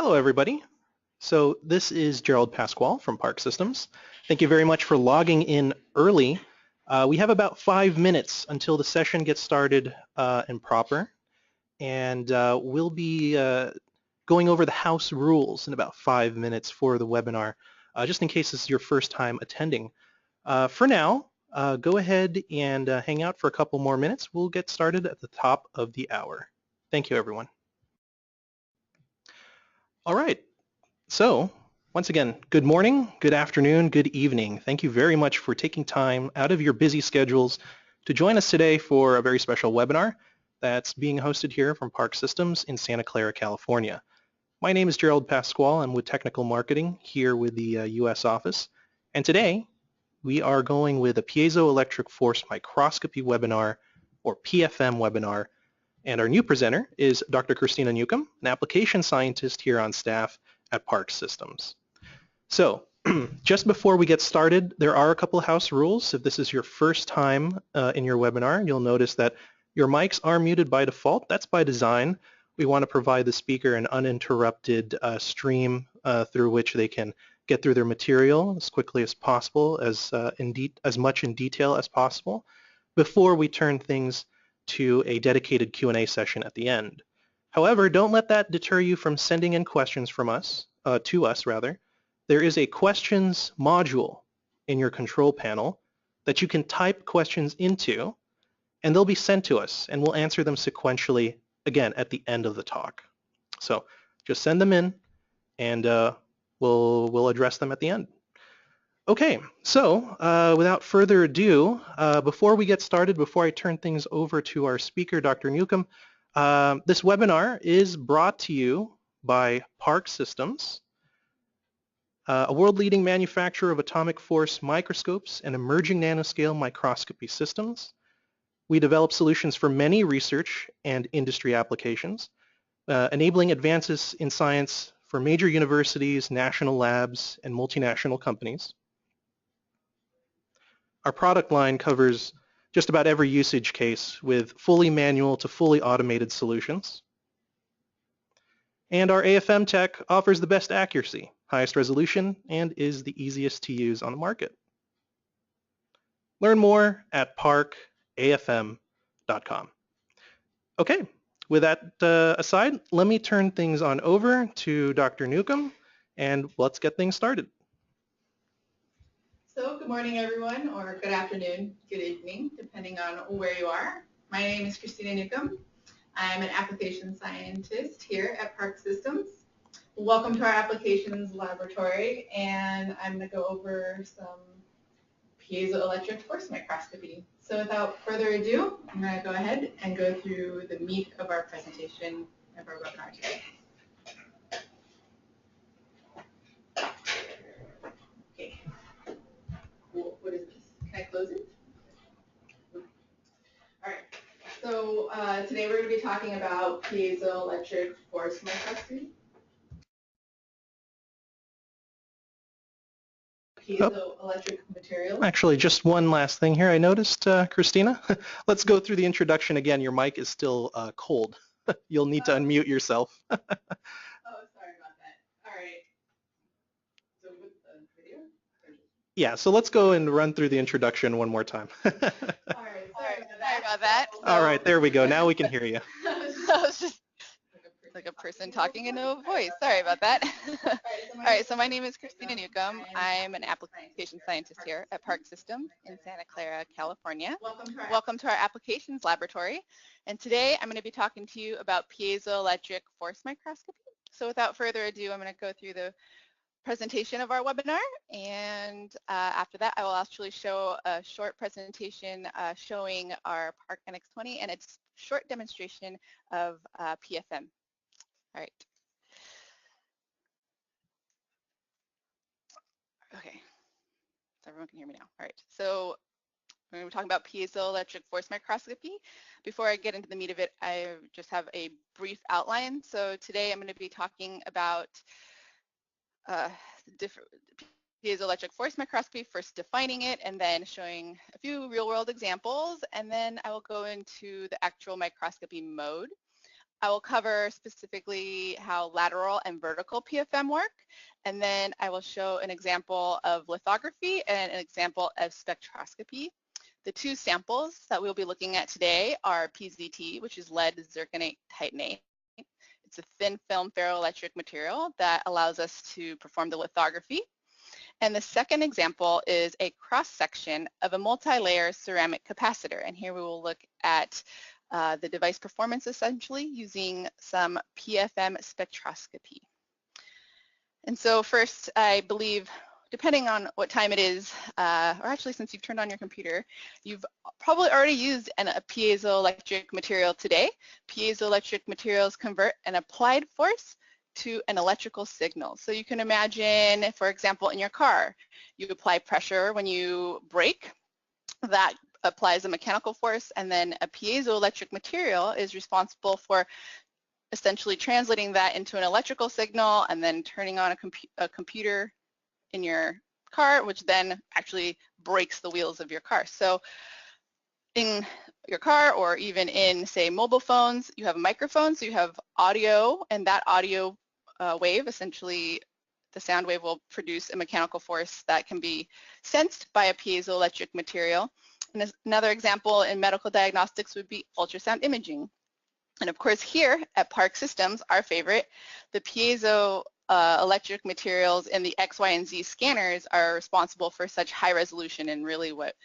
Hello, everybody. So this is Gerald Pasquale from Park Systems. Thank you very much for logging in early. We have about 5 minutes until the session gets started and proper, and we'll be going over the house rules in about 5 minutes for the webinar, just in case this is your first time attending. For now, go ahead and hang out for a couple more minutes. We'll get started at the top of the hour. Thank you, everyone. All right, so once again, good morning, good afternoon, good evening. Thank you very much for taking time out of your busy schedules to join us today for a very special webinar that's being hosted here from Park Systems in Santa Clara, California. My name is Gerald Pasquale. I'm with Technical Marketing here with the US office. And today, we are going with a Piezoelectric Force Microscopy webinar, or PFM webinar. And our new presenter is Dr. Christina Newcomb, an application scientist here on staff at Park Systems. So just before we get started, there are a couple of house rules. If this is your first time in your webinar, you'll notice that your mics are muted by default. That's by design. We want to provide the speaker an uninterrupted stream through which they can get through their material as quickly as possible, as much in detail as possible, before we turn things to a dedicated Q&A session at the end. However, don't let that deter you from sending in questions from us, to us rather. There is a questions module in your control panel that you can type questions into, and they'll be sent to us, and we'll answer them sequentially, again, at the end of the talk. So just send them in, and we'll address them at the end. Okay, so without further ado, before we get started, before I turn things over to our speaker, Dr. Newcomb, this webinar is brought to you by Park Systems, a world-leading manufacturer of atomic force microscopes and emerging nanoscale microscopy systems. We develop solutions for many research and industry applications, enabling advances in science for major universities, national labs, and multinational companies. Our product line covers just about every usage case with fully manual to fully automated solutions. And our AFM tech offers the best accuracy, highest resolution, and is the easiest to use on the market. Learn more at parkafm.com. Okay, with that aside, let me turn things on over to Dr. Newcomb, and let's get things started. So good morning, everyone, or good afternoon, good evening, depending on where you are. My name is Christina Newcomb. I'm an application scientist here at Park Systems. Welcome to our applications laboratory, and I'm going to go over some piezoelectric force microscopy. So without further ado, I'm going to go ahead and go through the meat of our presentation of our webinar today. Okay. What is this? Can I close it? All right. So today we're going to be talking about piezoelectric force microscopy. Piezoelectric materials. Actually, just one last thing here I noticed, Christina. Let's go through the introduction again. Your mic is still cold. You'll need to unmute yourself. Oh, sorry about that. All right. So with the video? Yeah, so let's go and run through the introduction one more time. All right, sorry about that. All right, there we go. Now we can hear you. I was just like a person talking into a voice. Sorry about that. All right, so my name is Christina Newcomb. I'm an application scientist here at Park Systems in Santa Clara, California. Welcome to our applications laboratory. And today I'm going to be talking to you about piezoelectric force microscopy. So without further ado, I'm going to go through the presentation of our webinar, and after that I will actually show a short presentation showing our Park NX20 and its short demonstration of PFM. All right. Okay, so everyone can hear me now. All right, so we're going to be talking about piezoelectric force microscopy. Before I get into the meat of it, I just have a brief outline. So today I'm going to be talking about different piezoelectric force microscopy, first defining it and then showing a few real-world examples, and then I will go into the actual microscopy mode. I will cover specifically how lateral and vertical PFM work, and then I will show an example of lithography and an example of spectroscopy. The two samples that we'll be looking at today are PZT, which is lead zirconate titanate. It's a thin film ferroelectric material that allows us to perform the lithography. And the second example is a cross-section of a multi-layer ceramic capacitor. And here we will look at the device performance essentially using some PFM spectroscopy. And so first, I believe, depending on what time it is, or actually since you've turned on your computer, you've probably already used a piezoelectric material today. Piezoelectric materials convert an applied force to an electrical signal. So you can imagine, for example, in your car, you apply pressure when you brake. That applies a mechanical force, and then a piezoelectric material is responsible for essentially translating that into an electrical signal and then turning on a computer in your car, which then actually brakes the wheels of your car. So in your car, or even in, say, mobile phones, you have a microphone, so you have audio, and that audio wave, essentially the sound wave, will produce a mechanical force that can be sensed by a piezoelectric material. And another example in medical diagnostics would be ultrasound imaging. And of course here at Park Systems, our favorite, the piezoelectric materials in the X, Y, and Z scanners are responsible for such high resolution and really what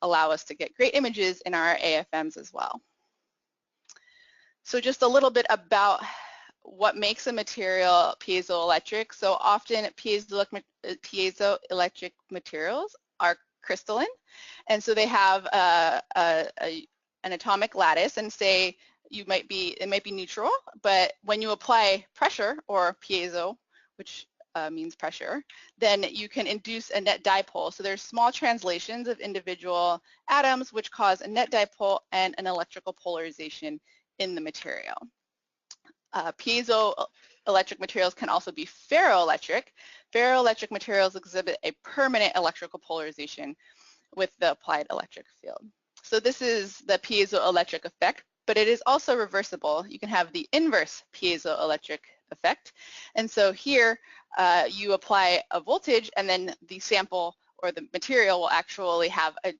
allow us to get great images in our AFMs as well. So just a little bit about what makes a material piezoelectric. So often piezoelectric materials are crystalline, and so they have an atomic lattice, and say it might be neutral, but when you apply pressure, or piezo, which means pressure, then you can induce a net dipole. So there's small translations of individual atoms which cause a net dipole and an electrical polarization in the material. Piezoelectric materials can also be ferroelectric. Ferroelectric materials exhibit a permanent electrical polarization with the applied electric field. So this is the piezoelectric effect, but it is also reversible. You can have the inverse piezoelectric effect. And so here you apply a voltage, and then the sample or the material will actually have a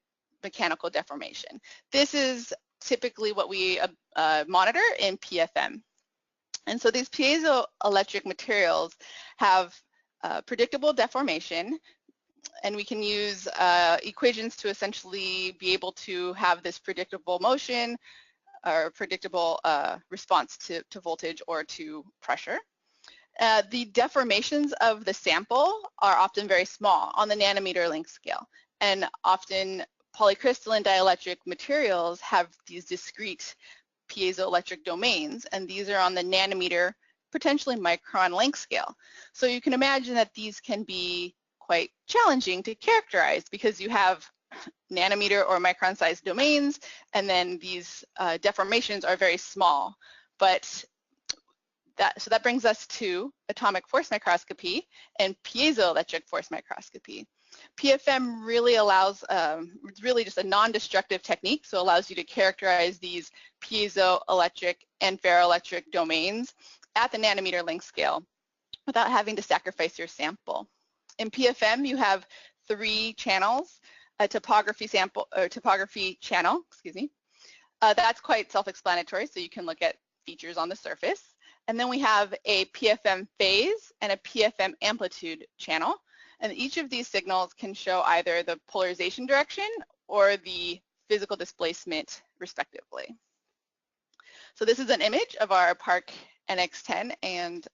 mechanical deformation. This is typically what we monitor in PFM. And so these piezoelectric materials have predictable deformation, and we can use equations to essentially be able to have this predictable motion or predictable response to voltage or to pressure. The deformations of the sample are often very small, on the nanometer length scale, and often polycrystalline dielectric materials have these discrete piezoelectric domains, and these are on the nanometer, potentially micron length scale. So you can imagine that these can be quite challenging to characterize, because you have nanometer or micron sized domains, and then these deformations are very small. But so that brings us to atomic force microscopy and piezoelectric force microscopy. PFM really allows, it's really just a non-destructive technique, so allows you to characterize these piezoelectric and ferroelectric domains at the nanometer length scale without having to sacrifice your sample. In PFM, you have 3 channels, a topography channel, excuse me. That's quite self-explanatory, so you can look at features on the surface. And then we have a PFM phase and a PFM amplitude channel. And each of these signals can show either the polarization direction or the physical displacement, respectively. So this is an image of our Park NX10, and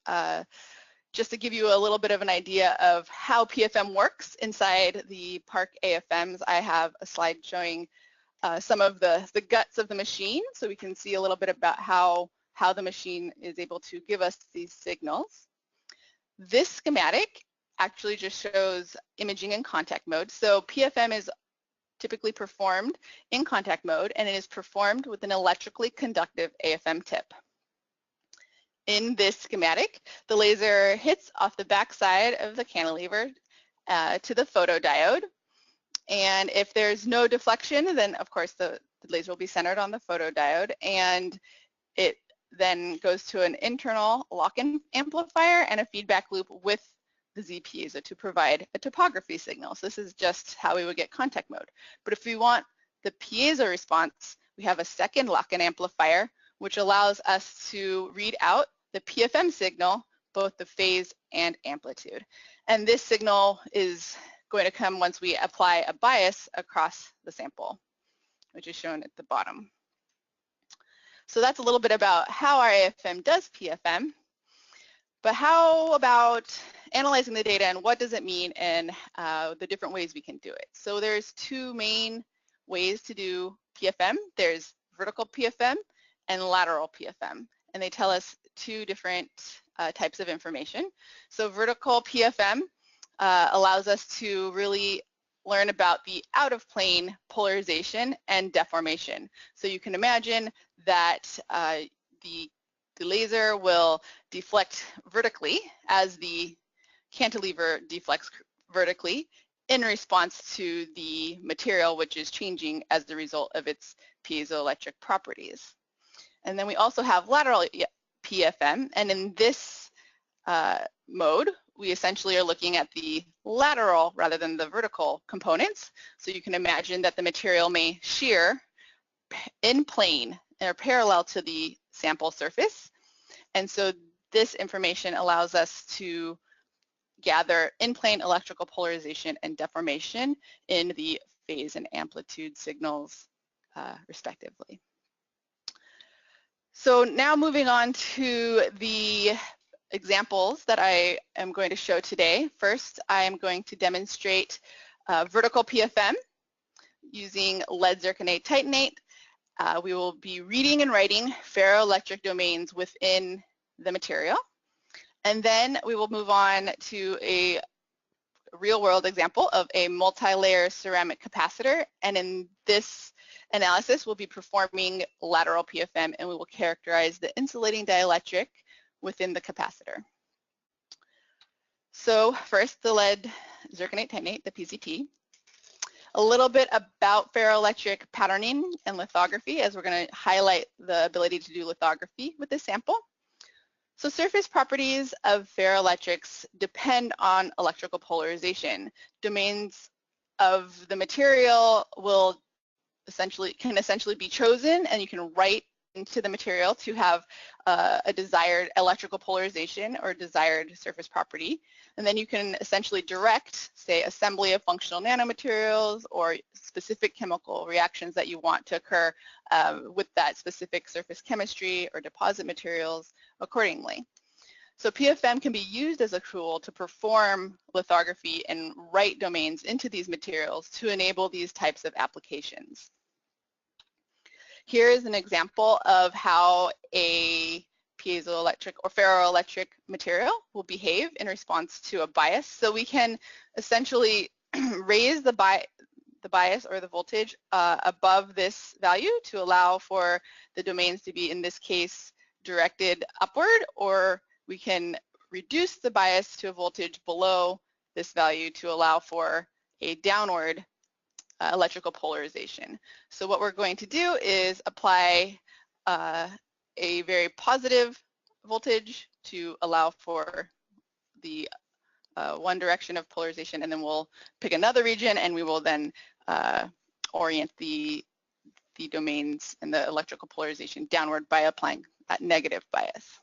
just to give you a little bit of an idea of how PFM works inside the Park AFMs, I have a slide showing some of the guts of the machine, so we can see a little bit about how the machine is able to give us these signals. This schematic actually just shows imaging in contact mode. So PFM is typically performed in contact mode, and it is performed with an electrically conductive AFM tip. In this schematic, the laser hits off the back side of the cantilever to the photodiode, and if there's no deflection, then of course the laser will be centered on the photodiode, and then goes to an internal lock-in amplifier and a feedback loop with the Z piezo to provide a topography signal. So this is just how we would get contact mode. But if we want the piezo response, we have a second lock-in amplifier, which allows us to read out the PFM signal, both the phase and amplitude. And this signal is going to come once we apply a bias across the sample, which is shown at the bottom. So that's a little bit about how our AFM does PFM. But how about analyzing the data and what does it mean and the different ways we can do it? So there's two main ways to do PFM. There's vertical PFM and lateral PFM, and they tell us two different types of information. So vertical PFM allows us to really learn about the out-of-plane polarization and deformation. So you can imagine that the laser will deflect vertically as the cantilever deflects vertically in response to the material, which is changing as the result of its piezoelectric properties. And then we also have lateral PFM, and in this mode, we essentially are looking at the lateral rather than the vertical components. So you can imagine that the material may shear in plane or parallel to the sample surface. And so this information allows us to gather in-plane electrical polarization and deformation in the phase and amplitude signals, respectively. So now moving on to the examples that I am going to show today. First, I am going to demonstrate vertical PFM using lead zirconate titanate. We will be reading and writing ferroelectric domains within the material. And then we will move on to a real-world example of a multi-layer ceramic capacitor. And in this analysis, we'll be performing lateral PFM, and we will characterize the insulating dielectric within the capacitor. So first, the lead zirconate titanate, the PZT. A little bit about ferroelectric patterning and lithography, as we're going to highlight the ability to do lithography with this sample. So surface properties of ferroelectrics depend on electrical polarization. Domains of the material will can essentially be chosen, and you can write into the material to have a desired electrical polarization or desired surface property. And then you can essentially direct, say, assembly of functional nanomaterials or specific chemical reactions that you want to occur with that specific surface chemistry or deposit materials accordingly. So PFM can be used as a tool to perform lithography and write domains into these materials to enable these types of applications. Here is an example of how a piezoelectric or ferroelectric material will behave in response to a bias. So we can essentially raise the bias or the voltage above this value to allow for the domains to be, in this case, directed upward, or we can reduce the bias to a voltage below this value to allow for a downward electrical polarization. So what we're going to do is apply a very positive voltage to allow for the one direction of polarization, and then we'll pick another region and we will then orient the domains and the electrical polarization downward by applying that negative bias.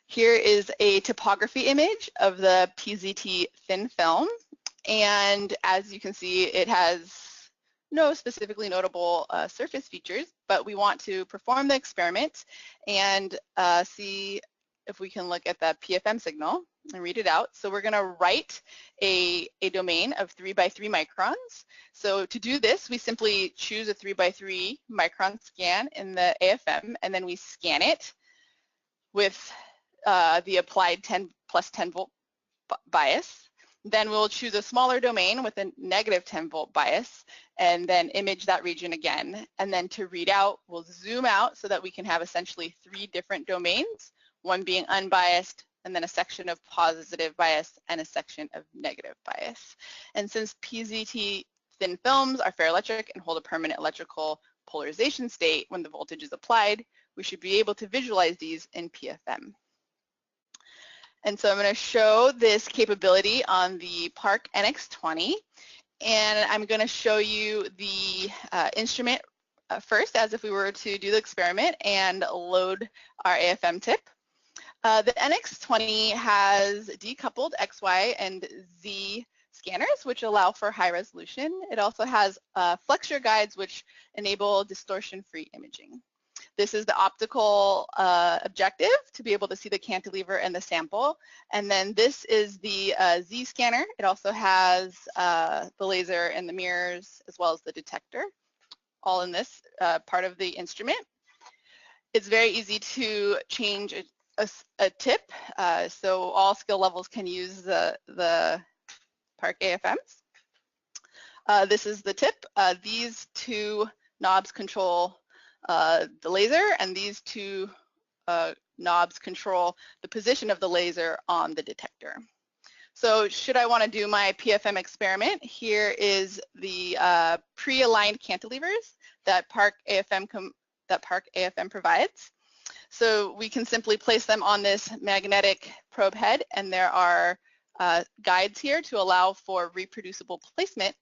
Here is a topography image of the PZT thin film. And as you can see, it has no specifically notable surface features, but we want to perform the experiment and see if we can look at the PFM signal and read it out. So we're going to write a domain of 3 by 3 microns. So to do this, we simply choose a 3 by 3 micron scan in the AFM, and then we scan it with the applied 10 plus 10 volt bias. Then we'll choose a smaller domain with a negative 10 volt bias and then image that region again. And then to read out, we'll zoom out so that we can have essentially 3 different domains, one being unbiased, and then a section of positive bias and a section of negative bias. And since PZT thin films are ferroelectric and hold a permanent electrical polarization state when the voltage is applied, we should be able to visualize these in PFM. And so I'm going to show this capability on the Park NX20, and I'm going to show you the instrument first, as if we were to do the experiment and load our AFM tip. The NX20 has decoupled X, Y, and Z scanners, which allow for high resolution. It also has flexure guides, which enable distortion-free imaging. This is the optical objective to be able to see the cantilever and the sample. And then this is the Z scanner. It also has the laser and the mirrors, as well as the detector, all in this part of the instrument. It's very easy to change a tip, so all skill levels can use the Park AFMs. This is the tip. These two knobs control the laser, and these two knobs control the position of the laser on the detector. So should I want to do my PFM experiment, here is the pre-aligned cantilevers that Park AFM provides. So we can simply place them on this magnetic probe head, and there are guides here to allow for reproducible placement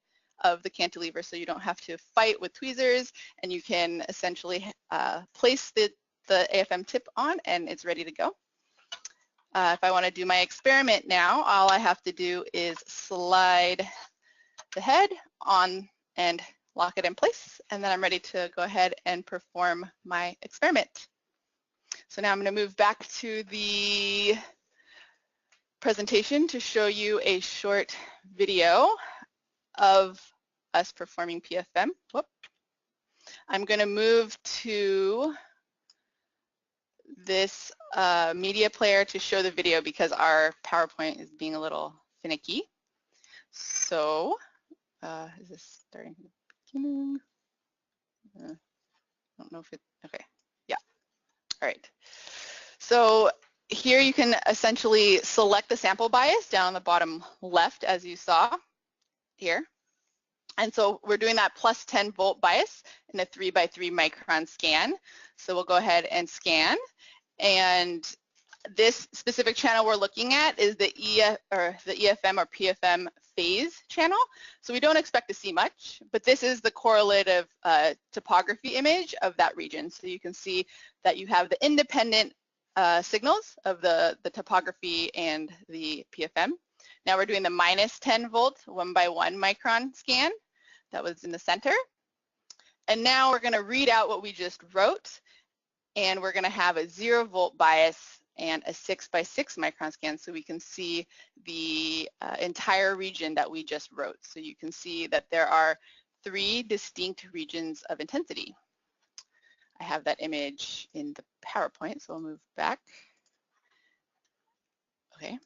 of the cantilever, so you don't have to fight with tweezers, and you can essentially place the AFM tip on and it's ready to go. If I want to do my experiment now, all I have to do is slide the head on and lock it in place, and then I'm ready to go ahead and perform my experiment. So now I'm going to move back to the presentation to show you a short video of us performing PFM. Whoop. I'm going to move to this media player to show the video because our PowerPoint is being a little finicky. So is this starting from the beginning? I don't know if it, okay, yeah, all right. So here you can essentially select the sample bias down the bottom left, as you saw here. And so we're doing that plus 10 volt bias in a 3x3 micron scan. So we'll go ahead and scan. And this specific channel we're looking at is the EFM or PFM phase channel. So we don't expect to see much, but this is the correlative topography image of that region. So you can see that you have the independent signals of the topography and the PFM. Now we're doing the minus 10 volt 1x1 micron scan. That was in the center. And now we're going to read out what we just wrote, and we're going to have a 0 volt bias and a 6x6 micron scan, so we can see the entire region that we just wrote. So you can see that there are 3 distinct regions of intensity. I have that image in the PowerPoint, so I'll move back. Okay.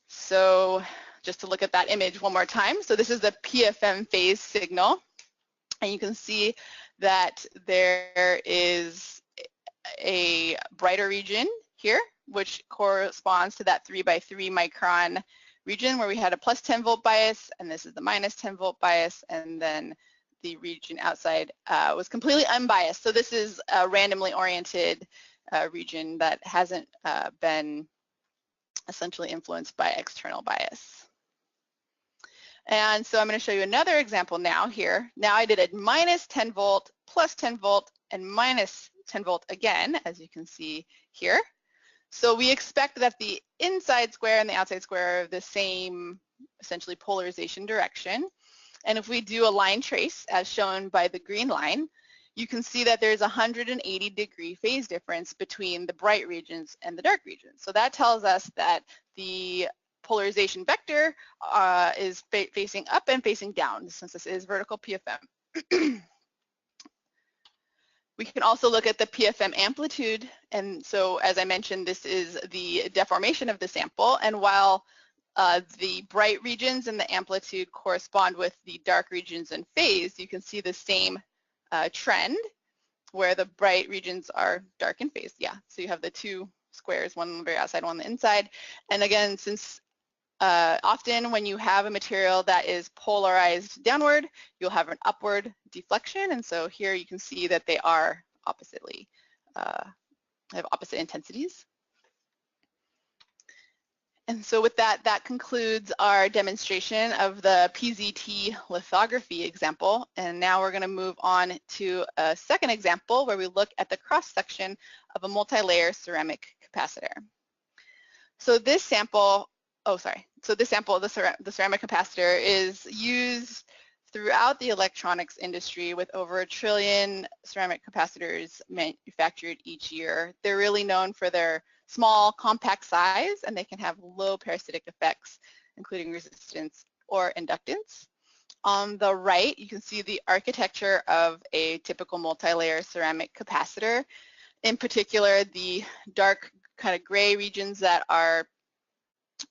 So just to look at that image one more time. So this is the PFM phase signal, and you can see that there is a brighter region here, which corresponds to that 3x3 micron region where we had a plus 10 volt bias, and this is the minus 10 volt bias, and then the region outside was completely unbiased. So this is a randomly oriented region that hasn't been essentially influenced by external bias. And so I'm going to show you another example now here. Now I did a minus 10 volt, plus 10 volt, and minus 10 volt again, as you can see here. So we expect that the inside square and the outside square are the same, essentially, polarization direction. And if we do a line trace, as shown by the green line, you can see that there's a 180-degree phase difference between the bright regions and the dark regions. So that tells us that the polarization vector is facing up and facing down, since this is vertical PFM. We can also look at the PFM amplitude, and so as I mentioned, this is the deformation of the sample, and while the bright regions and the amplitude correspond with the dark regions in phase, you can see the same trend where the bright regions are dark in phase. Yeah, so you have the 2 squares, one on the very outside, one on the inside. And again, since often when you have a material that is polarized downward, you'll have an upward deflection, and so here you can see that they are oppositely, have opposite intensities. And so with that, that concludes our demonstration of the PZT lithography example. And now we're going to move on to a second example where we look at the cross-section of a multi-layer ceramic capacitor. So this sample, the ceramic capacitor is used throughout the electronics industry with over 1 trillion ceramic capacitors manufactured each year. They're really known for their small, compact size, and they can have low parasitic effects, including resistance or inductance. On the right, you can see the architecture of a typical multi-layer ceramic capacitor. In particular, the dark kind of gray regions that are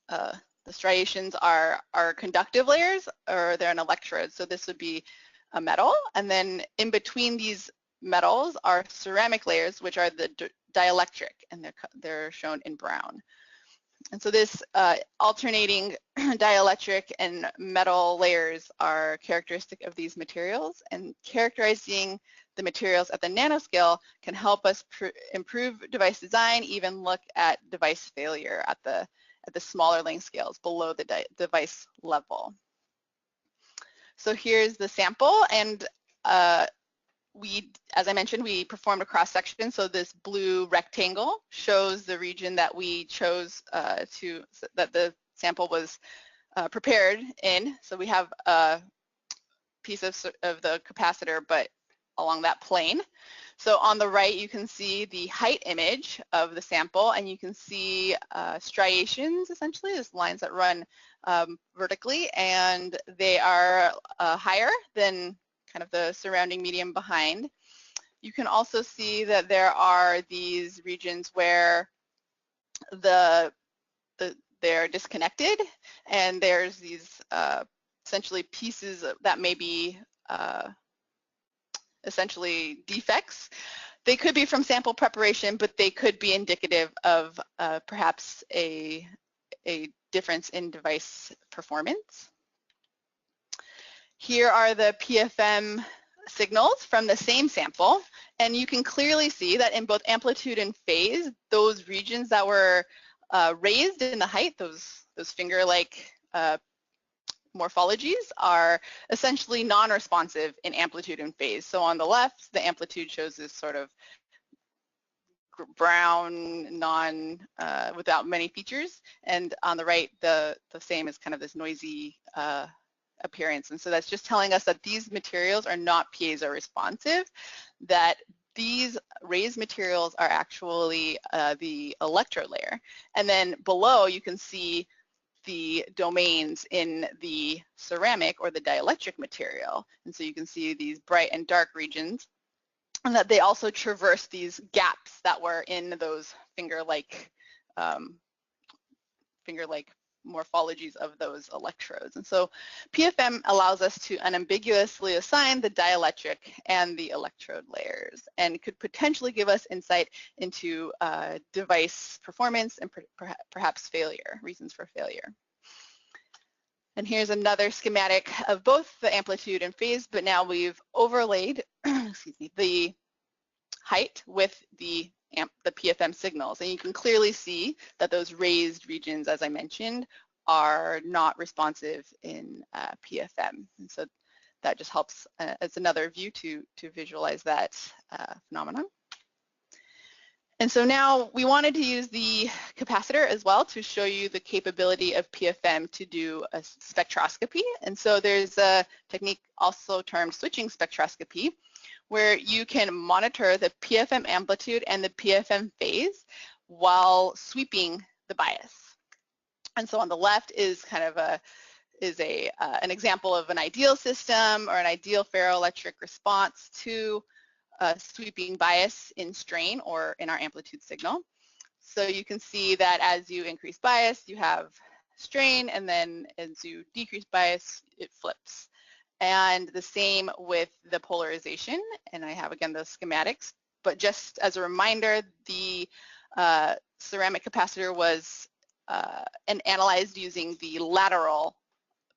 the striations are conductive layers, or they're an electrode. So this would be a metal, and then in between these metals are ceramic layers, which are the dielectric, and they're shown in brown. And so this alternating dielectric and metal layers are characteristic of these materials, and characterizing the materials at the nanoscale can help us improve device design, even look at device failure at the smaller length scales below the device level. So here's the sample, and as I mentioned, we performed a cross-section. So this blue rectangle shows the region that we chose that the sample was prepared in. So we have a piece of the capacitor, but along that plane. So on the right, you can see the height image of the sample, and you can see striations, essentially, as lines that run vertically, and they are higher than kind of the surrounding medium behind. You can also see that there are these regions where they're disconnected, and there's these essentially pieces that may be essentially defects. They could be from sample preparation, but they could be indicative of perhaps a difference in device performance. Here are the PFM signals from the same sample, and you can clearly see that in both amplitude and phase, those regions that were raised in the height, those finger-like morphologies, are essentially non-responsive in amplitude and phase. So on the left, the amplitude shows this sort of brown, without many features, and on the right, the same is kind of this noisy appearance. And so that's just telling us that these materials are not piezo responsive, that these raised materials are actually the electrode layer. And then below, you can see the domains in the ceramic or the dielectric material. And so you can see these bright and dark regions, and that they also traverse these gaps that were in those finger-like morphologies of those electrodes. And so PFM allows us to unambiguously assign the dielectric and the electrode layers, and could potentially give us insight into device performance and perhaps failure, reasons for failure. And here's another schematic of both the amplitude and phase, but now we've overlaid the height with the PFM signals. And you can clearly see that those raised regions, as I mentioned, are not responsive in PFM. And so that just helps as another view to visualize that phenomenon. And so now we wanted to use the capacitor as well to show you the capability of PFM to do a spectroscopy. And so there's a technique also termed switching spectroscopy, where you can monitor the PFM amplitude and the PFM phase while sweeping the bias. And so on the left is kind of an example of an ideal system or an ideal ferroelectric response to sweeping bias in strain or in our amplitude signal. So you can see that as you increase bias, you have strain, and then as you decrease bias, it flips. And the same with the polarization, and I have again those schematics, but just as a reminder, the ceramic capacitor was analyzed using the lateral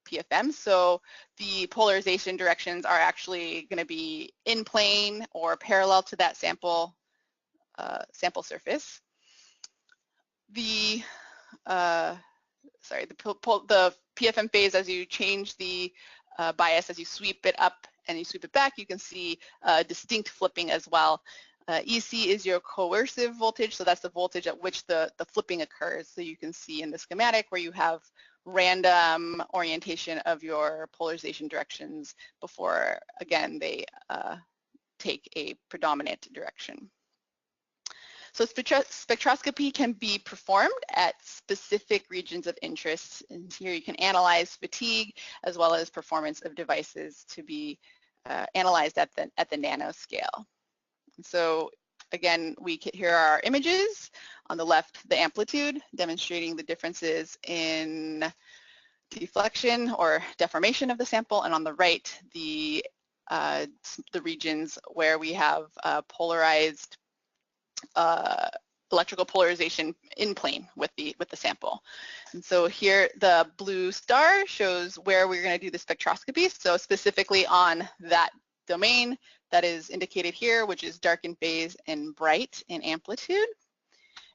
PFM. So the polarization directions are actually going to be in plane or parallel to that sample surface. The PFM phase, as you change the bias, as you sweep it up and you sweep it back, you can see distinct flipping as well. EC is your coercive voltage, so that's the voltage at which the flipping occurs. So you can see in the schematic where you have random orientation of your polarization directions before, again, they take a predominant direction. So spectroscopy can be performed at specific regions of interest, and here you can analyze fatigue as well as performance of devices to be analyzed at the nanoscale. So again, here are our images. On the left, the amplitude, demonstrating the differences in deflection or deformation of the sample, and on the right, the regions where we have polarized electrical polarization in plane with the sample. And so here the blue star shows where we're going to do the spectroscopy, so specifically on that domain that is indicated here, which is dark in phase and bright in amplitude.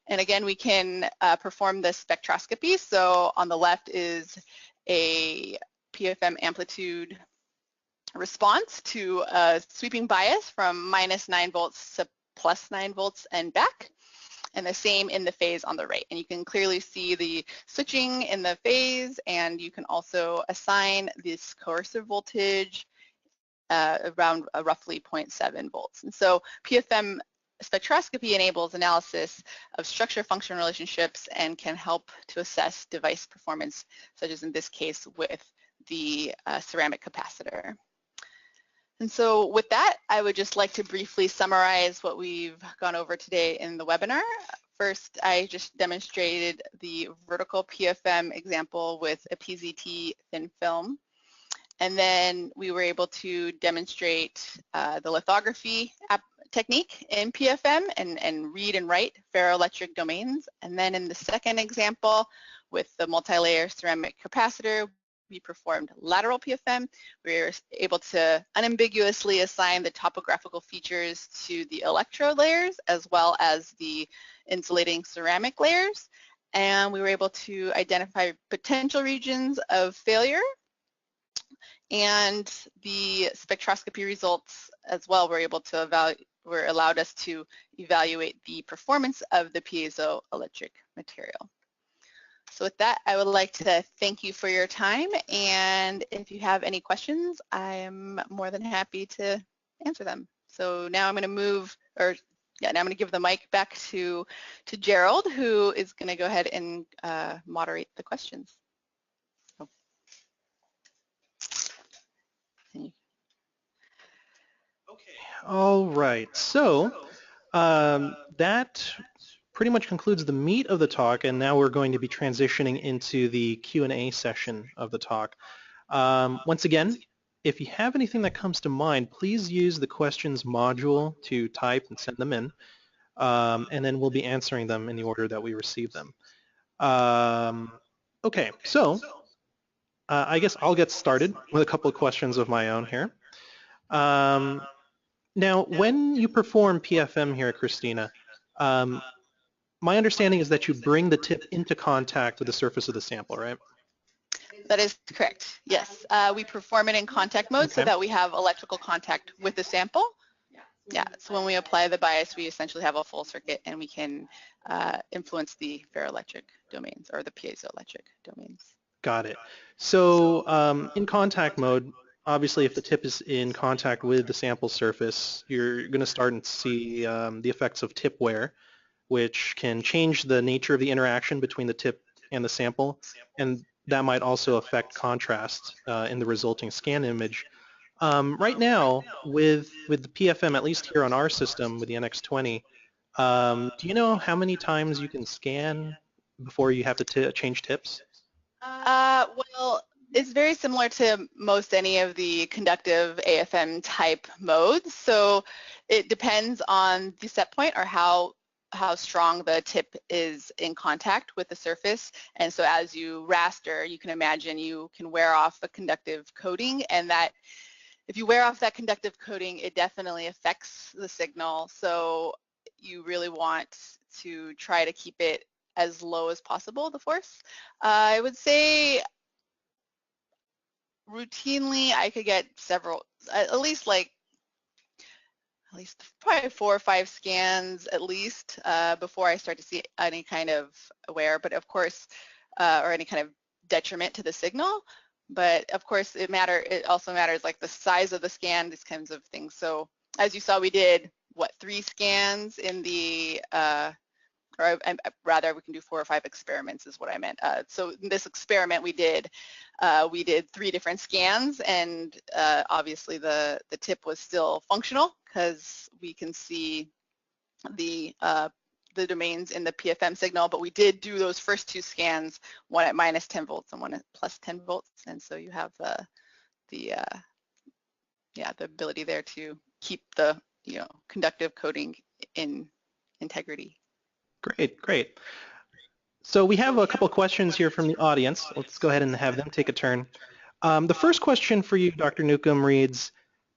And again, we can perform the spectroscopy. So on the left is a PFM amplitude response to a sweeping bias from -9 volts to +9 volts and back, and the same in the phase on the right. And you can clearly see the switching in the phase, and you can also assign this coercive voltage around roughly 0.7 volts. And so PFM spectroscopy enables analysis of structure-function relationships and can help to assess device performance, such as in this case with the ceramic capacitor. And so with that, I would just like to briefly summarize what we've gone over today in the webinar. First, I just demonstrated the vertical PFM example with a PZT thin film. And then we were able to demonstrate the lithography technique in PFM and read and write ferroelectric domains. And then in the second example, with the multi-layer ceramic capacitor, we performed lateral PFM. We were able to unambiguously assign the topographical features to the electrode layers as well as the insulating ceramic layers. And we were able to identify potential regions of failure. And the spectroscopy results as well were allowed us to evaluate the performance of the piezoelectric material. So with that, I would like to thank you for your time, and if you have any questions, I'm more than happy to answer them. So now I'm going to give the mic back to Gerald, who is going to go ahead and moderate the questions. All right, so that pretty much concludes the meat of the talk, and now we're going to be transitioning into the Q&A session of the talk. Once again, if you have anything that comes to mind, please use the questions module to type and send them in, and then we'll be answering them in the order that we receive them. Okay, so I guess I'll get started with a couple of questions of my own here. Now, when you perform PFM here, Christina, my understanding is that you bring the tip into contact with the surface of the sample, right? That is correct, yes. We perform it in contact mode so that we have electrical contact with the sample. Yeah, so when we apply the bias, we essentially have a full circuit and we can influence the ferroelectric domains or the piezoelectric domains. Got it. So in contact mode, obviously if the tip is in contact with the sample surface, you're going to start and see the effects of tip wear, which can change the nature of the interaction between the tip and the sample, and that might also affect contrast in the resulting scan image. Right now, with the PFM, at least here on our system with the NX20, do you know how many times you can scan before you have to change tips? Well, it's very similar to most any of the conductive AFM type modes. So it depends on the set point or how how strong the tip is in contact with the surface. And so as you raster, you can imagine you can wear off the conductive coating, and that if you wear off that conductive coating, it definitely affects the signal. So you really want to try to keep it as low as possible, the force. I would say routinely I could get several, at least probably 4 or 5 scans at least before I start to see any kind of wear, but of course, or any kind of detriment to the signal. But of course, it also matters like the size of the scan, these kinds of things. So as you saw, we did, what, 3 scans in the, or rather we can do 4 or 5 experiments is what I meant. So in this experiment we did 3 different scans, and obviously the tip was still functional because we can see the domains in the PFM signal, but we did do those first 2 scans, one at minus 10 volts and one at plus 10 volts, and so you have the ability there to keep the conductive coating in integrity. Great, great. So we have a couple of questions here from the audience. Let's go ahead and have them take a turn. The first question for you, Dr. Newcomb, reads,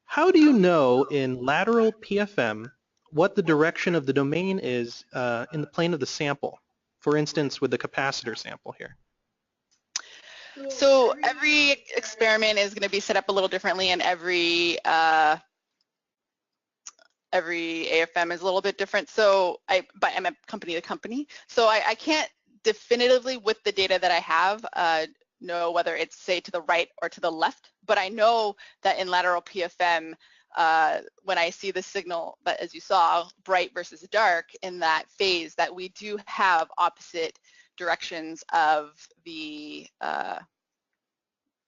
how do you know in lateral PFM what the direction of the domain is in the plane of the sample? For instance, with the capacitor sample here. So every experiment is going to be set up a little differently, and every AFM is a little bit different. So I'm a company to company. So I can't definitively, with the data that I have, know whether it's, say, to the right or to the left, but I know that in lateral PFM, when I see the signal, that, as you saw, bright versus dark in that phase, that we do have opposite directions of the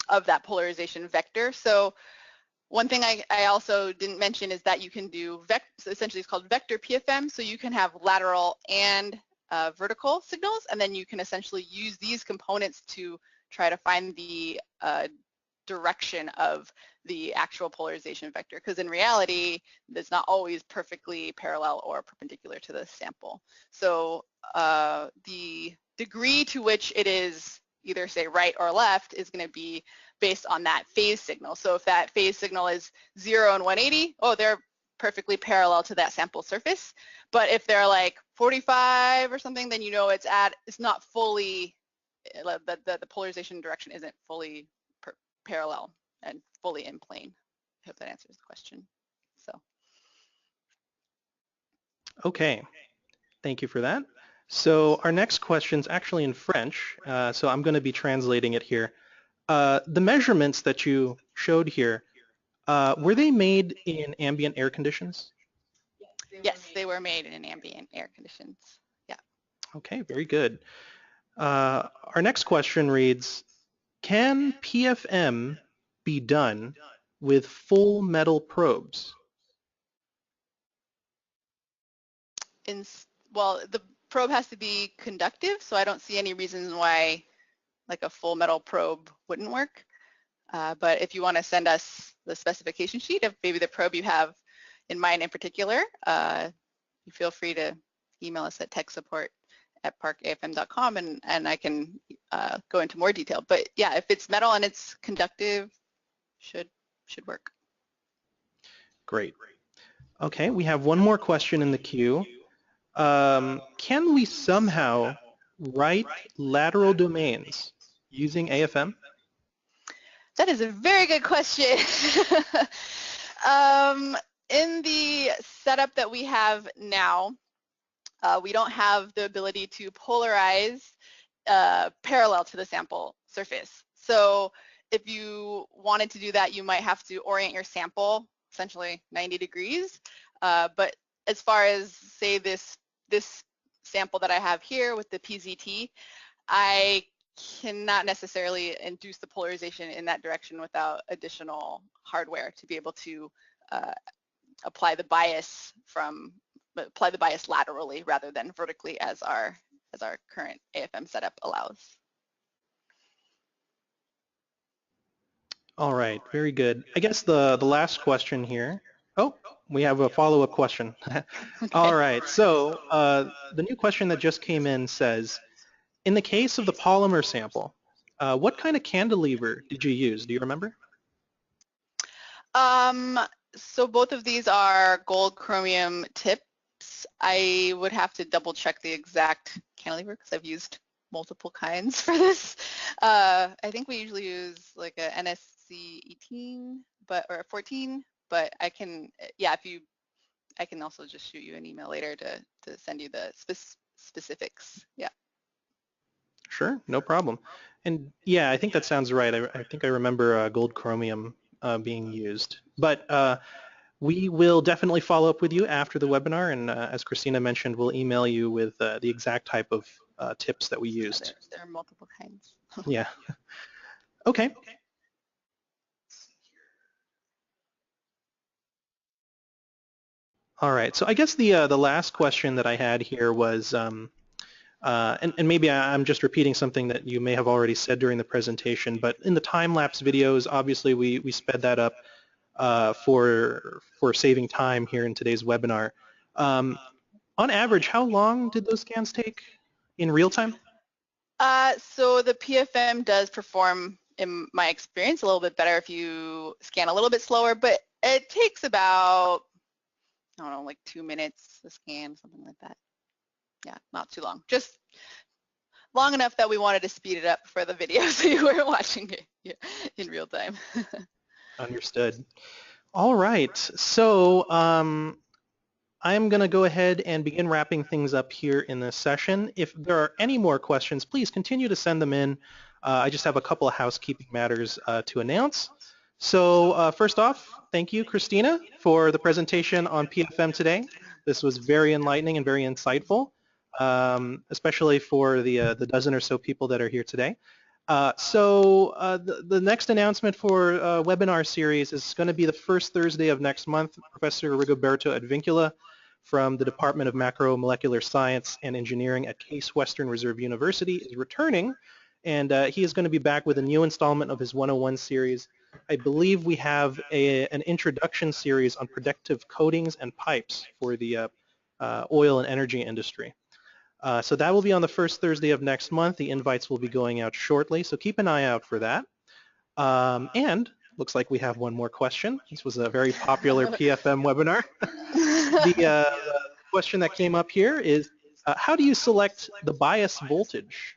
of that polarization vector. So one thing I also didn't mention is that you can do so essentially it's called vector PFM. So you can have lateral and vertical signals, and then you can essentially use these components to try to find the direction of the actual polarization vector, because in reality it's not always perfectly parallel or perpendicular to the sample. So the degree to which it is either, say, right or left is going to be based on that phase signal. So if that phase signal is 0 and 180, oh, they're perfectly parallel to that sample surface. But if they're like 45 or something, then you know it's not fully, the polarization direction isn't fully parallel and fully in plane. I hope that answers the question. So. Okay, thank you for that. So our next question is actually in French, so I'm going to be translating it here. The measurements that you showed here, were they made in ambient air conditions? Yes, they were made in ambient air conditions. Yeah. Okay, very good. Our next question reads, can PFM be done with full metal probes? Well, the probe has to be conductive, so I don't see any reasons why like a full metal probe wouldn't work. But if you want to send us the specification sheet of maybe the probe you have in mind in particular, you feel free to email us at techsupport@parkafm.com, and I can go into more detail. But yeah, if it's metal and it's conductive, should work. Great. Okay, we have one more question in the queue. Can we somehow write lateral domains using AFM? That is a very good question. In the setup that we have now, we don't have the ability to polarize parallel to the sample surface. So if you wanted to do that, you might have to orient your sample essentially 90 degrees. But as far as, say, this sample that I have here with the PZT, I cannot necessarily induce the polarization in that direction without additional hardware to be able to apply the bias laterally rather than vertically as our current AFM setup allows. All right, very good. I guess the last question here Oh, we have a follow-up question. All Okay. right, so the new question that just came in says, in the case of the polymer sample, what kind of cantilever did you use? Do you remember? Um, so both of these are gold chromium tips. I would have to double check the exact cantilever because I've used multiple kinds for this. I think we usually use like a NSC 18, or 14, but I can, yeah, I can also just shoot you an email later to send you the specifics. Yeah. Sure, no problem. And yeah, I think that sounds right. I think I remember gold chromium being used. But we will definitely follow up with you after the webinar, and as Christina mentioned, we'll email you with the exact type of tips that we used. There are multiple kinds. Yeah. Okay. All right. So I guess the last question that I had here was, and maybe I'm just repeating something that you may have already said during the presentation, but in the time-lapse videos, obviously we sped that up for saving time here in today's webinar. On average, how long did those scans take in real time? So the PFM does perform, in my experience, a little bit better if you scan a little bit slower, but it takes about, I don't know, like 2 minutes to scan, something like that. Yeah, not too long. Just long enough that we wanted to speed it up for the video so you weren't watching it in real time. Understood. All right. So I'm going to go ahead and begin wrapping things up here in this session. If there are any more questions, please continue to send them in. I just have a couple of housekeeping matters to announce. So first off, thank you, Christina, for the presentation on PFM today. This was very enlightening and very insightful, especially for the dozen or so people that are here today. The next announcement for webinar series is going to be the first Thursday of next month. Professor Rigoberto Advincula from the Department of Macromolecular Science and Engineering at Case Western Reserve University is returning, and he is going to be back with a new installment of his 101 series. I believe we have an introduction series on protective coatings and pipes for the oil and energy industry. So that will be on the first Thursday of next month. The invites will be going out shortly, so keep an eye out for that. And looks like we have one more question. This was a very popular PFM webinar. The question that came up here is, how do you select the bias voltage?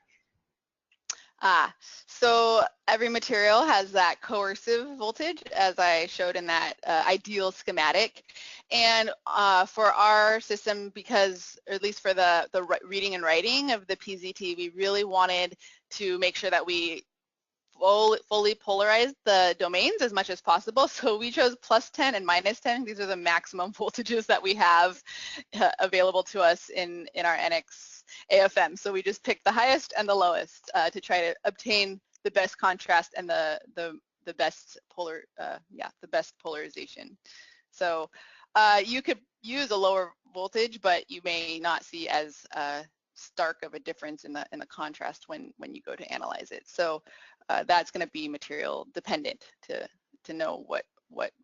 So every material has that coercive voltage, as I showed in that ideal schematic. And for our system, because, or at least for the reading and writing of the PZT, we really wanted to make sure that we fully polarize the domains as much as possible. So we chose +10 and -10. These are the maximum voltages that we have available to us in our NX AFM. So we just picked the highest and the lowest to try to obtain the best contrast and the best the best polarization. So you could use a lower voltage, but you may not see as stark of a difference in the contrast when you go to analyze it. So that's going to be material dependent to know what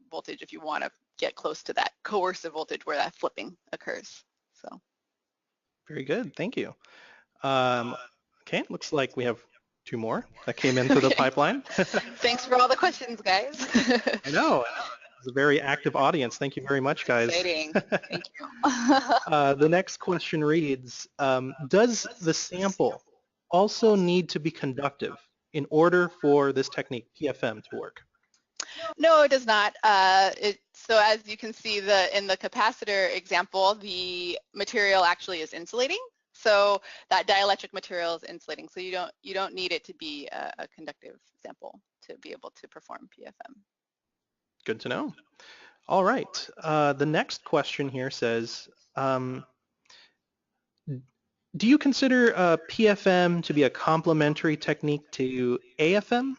voltage, if you want to get close to that coercive voltage where that flipping occurs. So very good, thank you. Okay, looks like we have two more that came in through the pipeline. Thanks for all the questions, guys. I know. It's a very active audience. Thank you very much, guys. Exciting. Thank you. The next question reads, does the sample also need to be conductive in order for this technique, PFM, to work? No, it does not. So as you can see in the capacitor example, the material actually is insulating. So that dielectric material is insulating. So you don't need it to be a conductive sample to be able to perform PFM. Good to know. All right. The next question here says, do you consider PFM to be a complementary technique to AFM?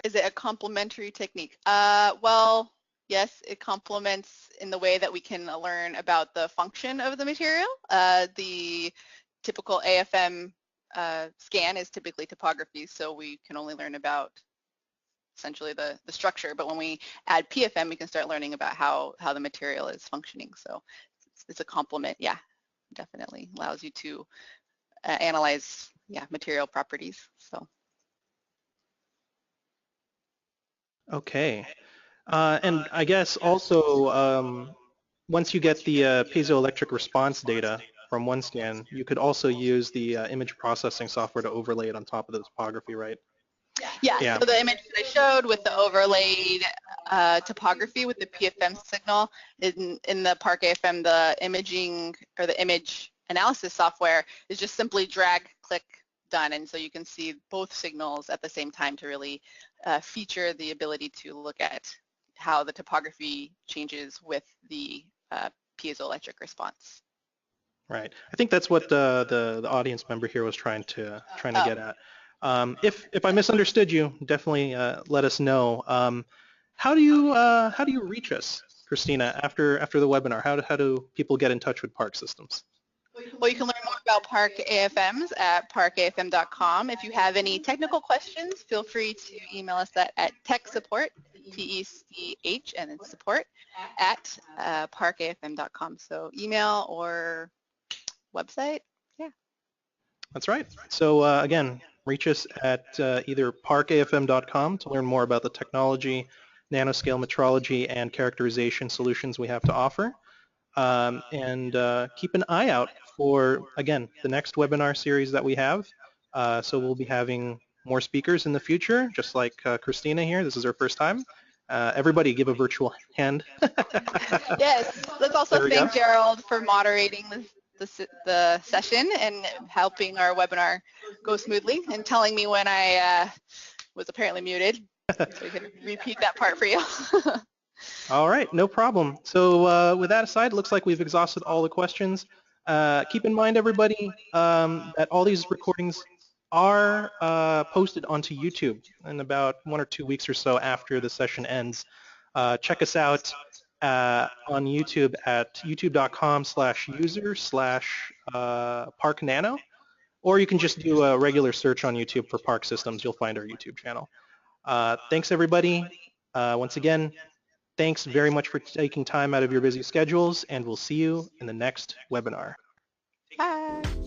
Is it a complementary technique? Well, yes, it complements in the way that we can learn about the function of the material. The typical AFM scan is typically topography, so we can only learn about essentially the structure, but when we add PFM, we can start learning about how the material is functioning. So it's a complement, yeah, definitely allows you to analyze, yeah, material properties. So. Okay. And I guess also, once you get the piezoelectric response data from one scan, you could also use the image processing software to overlay it on top of the topography, right? Yeah, so the image that I showed with the overlaid topography with the PFM signal in the Park AFM, the imaging or the image analysis software is just simply drag, click, done. And so you can see both signals at the same time to really feature the ability to look at how the topography changes with the piezoelectric response. Right. I think that's what the audience member here was trying to get at. If I misunderstood you, definitely let us know. How do you reach us, Christina, after the webinar? How do people get in touch with Park Systems? Well, you can learn more about Park AFMs at parkafm.com. If you have any technical questions, feel free to email us at techsupport, TECH, and then support at parkafm.com. So email or website, yeah. That's right. So again, reach us at either parkafm.com to learn more about the technology, nanoscale metrology, and characterization solutions we have to offer. And keep an eye out for, again, the next webinar series that we have. So we'll be having more speakers in the future, just like Christina here. This is her first time. Everybody give a virtual hand. Yes, let's also thank Gerald for moderating the session and helping our webinar go smoothly and telling me when I was apparently muted. So we could repeat that part for you. All right, no problem. So with that aside, it looks like we've exhausted all the questions. Keep in mind, everybody, that all these recordings are posted onto YouTube in about 1 or 2 weeks or so after the session ends. Check us out on YouTube at youtube.com/user/parknano, or you can just do a regular search on YouTube for Park Systems. You'll find our YouTube channel. Thanks, everybody. Once again, thanks very much for taking time out of your busy schedules, and we'll see you in the next webinar. Bye.